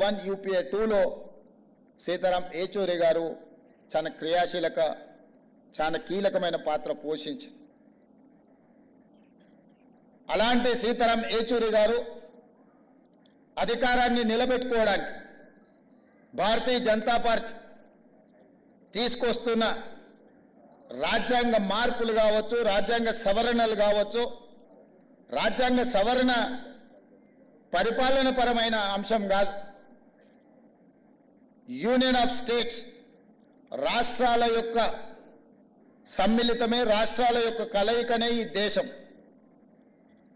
1 UPA 2లో సీతారాం ఏచూరి గారు చాలా కీలకమైన పాత్ర పోషించారు. అలాంటి సీతారాం ఏచూరి గారు అధికారాన్ని నిలబెట్టుకోవడానికి భారతీయ జనతా పార్టీ తీసుకొస్తున్న రాజ్యాంగ మార్పులు కావచ్చు, రాజ్యాంగ సవరణలు కావచ్చు, రాజ్యాంగ సవరణ పరిపాలన పరమైన అంశం కాదు. యూనియన్ ఆఫ్ స్టేట్స్, రాష్ట్రాల యొక్క సమ్మిళితమే, రాష్ట్రాల యొక్క కలయికనే ఈ దేశం.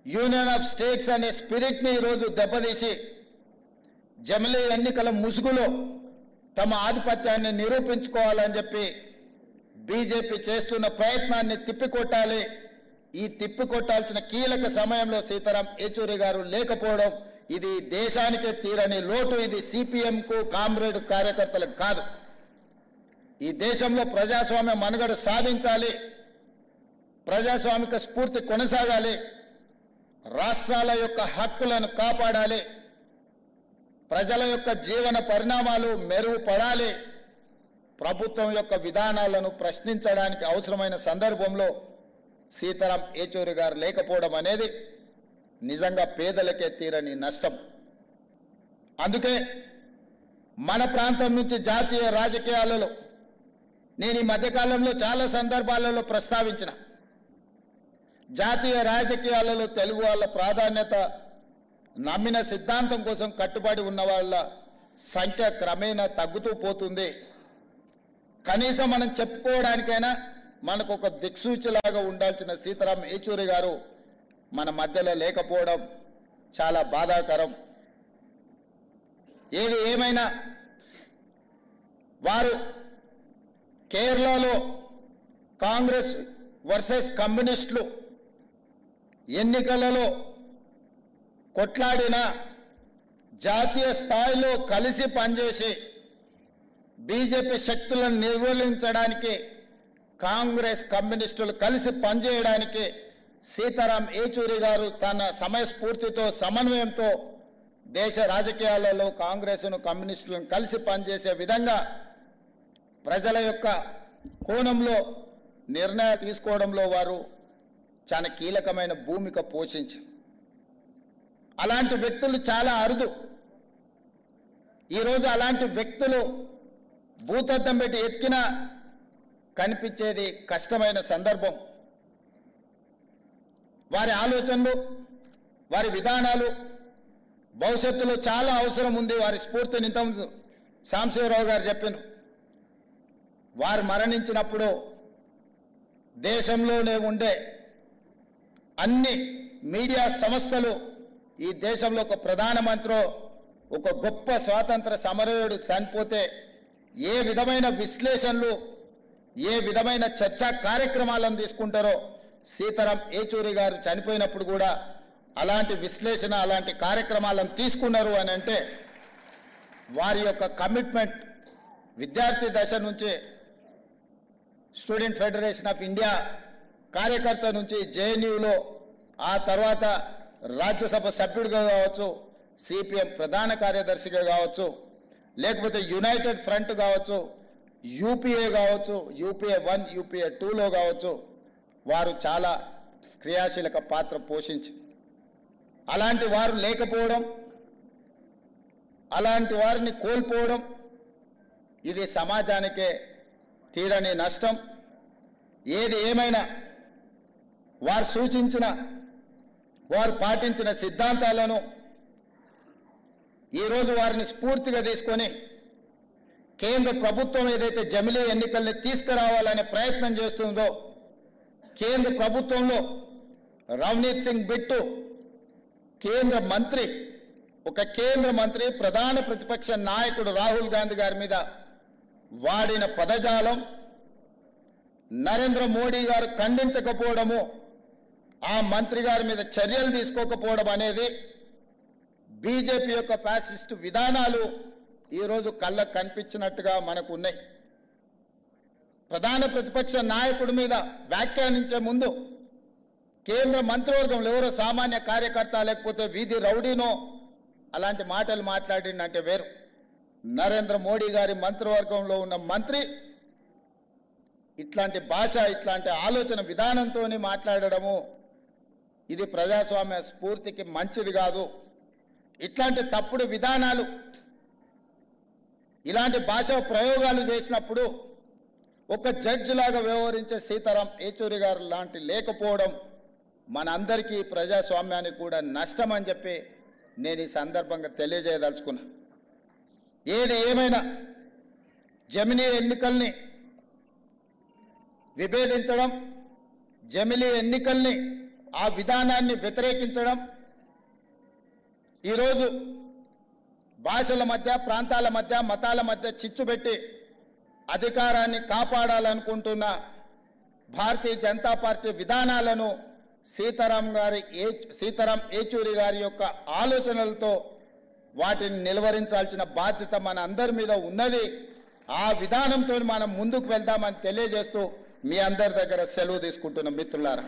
యూనియన్ ఆఫ్ స్టేట్స్ అనే స్పిరిట్ని ఈరోజు దెబ్బతీసి జమిలీ ఎన్నికల ముసుగులో తమ ఆధిపత్యాన్ని నిరూపించుకోవాలని చెప్పి బీజేపీ చేస్తున్న ప్రయత్నాన్ని తిప్పికొట్టాలి. ఈ తిప్పికొట్టాల్సిన కీలక సమయంలో సీతారాం ఏచూరి గారు లేకపోవడం ఇది దేశానికే తీరని లోటు. ఇది సిపిఎంకు, కామ్రేడ్ కార్యకర్తలకు కాదు. ఈ దేశంలో ప్రజాస్వామ్య మనుగడ సాధించాలి, ప్రజాస్వామిక స్ఫూర్తి కొనసాగాలి, రాష్ట్రాల యొక్క హక్కులను కాపాడాలి, ప్రజల యొక్క జీవన పరిణామాలు మెరుగుపడాలి, ప్రభుత్వం యొక్క విధానాలను ప్రశ్నించడానికి అవసరమైన సందర్భంలో సీతారాం ఏచూరి గారు లేకపోవడం అనేది నిజంగా పేదలకే తీరని నష్టం. అందుకే మన ప్రాంతం నుంచి జాతీయ రాజకీయాలలో నేను ఈ మధ్యకాలంలో చాలా సందర్భాలలో ప్రస్తావించిన, జాతీయ రాజకీయాలలో తెలుగు వాళ్ళ ప్రాధాన్యత, నమ్మిన సిద్ధాంతం కోసం కట్టుబడి ఉన్న వాళ్ళ సంఖ్య క్రమేణా తగ్గుతూ పోతుంది. కనీసం మనం చెప్పుకోవడానికైనా మనకు ఒక దిక్సూచిలాగా ఉండాల్సిన సీతారాం ఏచూరి గారు మన మధ్యలో లేకపోవడం చాలా బాధాకరం. ఏది ఏమైనా వారు కేరళలో కాంగ్రెస్ వర్సెస్ కమ్యూనిస్టులు ఎన్నికలలో కొట్లాడిన, జాతీయ స్థాయిలో కలిసి పనిచేసి బీజేపీ శక్తులను నిర్మూలించడానికి కాంగ్రెస్ కమ్యూనిస్టులు కలిసి పనిచేయడానికి సీతారాం ఏచూరి గారు తన సమయస్ఫూర్తితో, సమన్వయంతో దేశ రాజకీయాలలో కాంగ్రెస్ను, కమ్యూనిస్టులను కలిసి పనిచేసే విధంగా ప్రజల యొక్క కోణంలో నిర్ణయాలు తీసుకోవడంలో వారు చాలా కీలకమైన భూమిక పోషించారు. అలాంటి వ్యక్తులు చాలా అరుదు. ఈరోజు అలాంటి వ్యక్తులు భూతద్దం పెట్టి ఎతికినా కనిపించేది కష్టమైన సందర్భం. వారి ఆలోచనలు, వారి విధానాలు భవిష్యత్తులో చాలా అవసరం ఉంది. వారి స్ఫూర్తిని ఇంతకుముందు సాంబశివరావు గారు చెప్పారు. వారు మరణించినప్పుడు దేశంలోనే ఉండే అన్ని మీడియా సంస్థలు ఈ దేశంలో ఒక ప్రధానమంత్రి, ఒక గొప్ప స్వాతంత్ర సమరయోధుడు చనిపోతే ఏ విధమైన విశ్లేషణలు, ఏ విధమైన చర్చా కార్యక్రమాలను తీసుకుంటారో సీతారాం ఏచూరి గారు చనిపోయినప్పుడు కూడా అలాంటి విశ్లేషణ, అలాంటి కార్యక్రమాలను తీసుకున్నారు అని అంటే వారి యొక్క కమిట్మెంట్ విద్యార్థి దశ నుంచి స్టూడెంట్ ఫెడరేషన్ ఆఫ్ ఇండియా కార్యకర్త నుంచి జేఎన్యూలో, ఆ తర్వాత రాజ్యసభ సభ్యుడిగా కావచ్చు, సిపిఎం ప్రధాన కార్యదర్శిగా కావచ్చు, లేకపోతే యునైటెడ్ ఫ్రంట్ కావచ్చు, యూపీఏ కావచ్చు, యూపీఏ 1 UPA 2లో కావచ్చు, వారు చాలా క్రియాశీలక పాత్ర పోషించి అలాంటి వారు లేకపోవడం, అలాంటి వారిని కోల్పోవడం ఇది సమాజానికే తీరని నష్టం. ఏది ఏమైనా వారు సూచించిన, వారు పాటించిన సిద్ధాంతాలను ఈరోజు వారిని స్ఫూర్తిగా తీసుకొని కేంద్ర ప్రభుత్వం ఏదైతే జమిలీ ఎన్నికల్ని తీసుకురావాలనే ప్రయత్నం చేస్తుందో, కేంద్ర ప్రభుత్వంలో రవనీత్ సింగ్ బిట్టు కేంద్ర మంత్రి, ఒక కేంద్ర మంత్రి ప్రధాన ప్రతిపక్ష నాయకుడు రాహుల్ గాంధీ గారి మీద వాడిన పదజాలం, నరేంద్ర మోడీ గారు ఖండించకపోవడము, ఆ మంత్రి గారి మీద చర్యలు తీసుకోకపోవడం అనేది బీజేపీ యొక్క ఫ్యాసిస్ట్ విధానాలు ఈరోజు కళ్ళకు కనిపించినట్టుగా మనకు ఉన్నాయి. ప్రధాన ప్రతిపక్ష నాయకుడి మీద వ్యాఖ్యానించే ముందు కేంద్ర మంత్రివర్గంలో ఎవరో సామాన్య కార్యకర్త లేకపోతే వీధి రౌడీనో అలాంటి మాటలు మాట్లాడిందంటే వేరు. నరేంద్ర మోడీ గారి మంత్రివర్గంలో ఉన్న మంత్రి ఇట్లాంటి భాష, ఇట్లాంటి ఆలోచన విధానంతో మాట్లాడడము ఇది ప్రజాస్వామ్య స్ఫూర్తికి మంచిది కాదు. ఇట్లాంటి తప్పుడు విధానాలు, ఇలాంటి భాష ప్రయోగాలు చేసినప్పుడు ఒక జడ్జి లాగా వ్యవహరించే సీతారాం ఏచూరి గారు లాంటి లేకపోవడం మనందరికీ ప్రజాస్వామ్యానికి కూడా నష్టం అని చెప్పి నేను ఈ సందర్భంగా తెలియజేయదలుచుకున్నా. ఏది ఏమైనా జమిలీ ఎన్నికల్ని విభేదించడం, జమిలీ ఎన్నికల్ని ఆ విధానాన్ని వ్యతిరేకించడం, ఈరోజు భాషల మధ్య, ప్రాంతాల మధ్య, మతాల మధ్య చిచ్చు పెట్టి అధికారాన్ని కాపాడాలనుకుంటున్న భారతీయ జనతా పార్టీ విధానాలను సీతారాం ఏచూరి గారి యొక్క ఆలోచనలతో వాటిని నిలువరించాల్సిన బాధ్యత మన అందరి మీద ఉన్నది. ఆ విధానంతో మనం ముందుకు వెళ్దామని తెలియజేస్తూ మీ అందరి దగ్గర సెలవు తీసుకుంటున్న మిత్రులారా.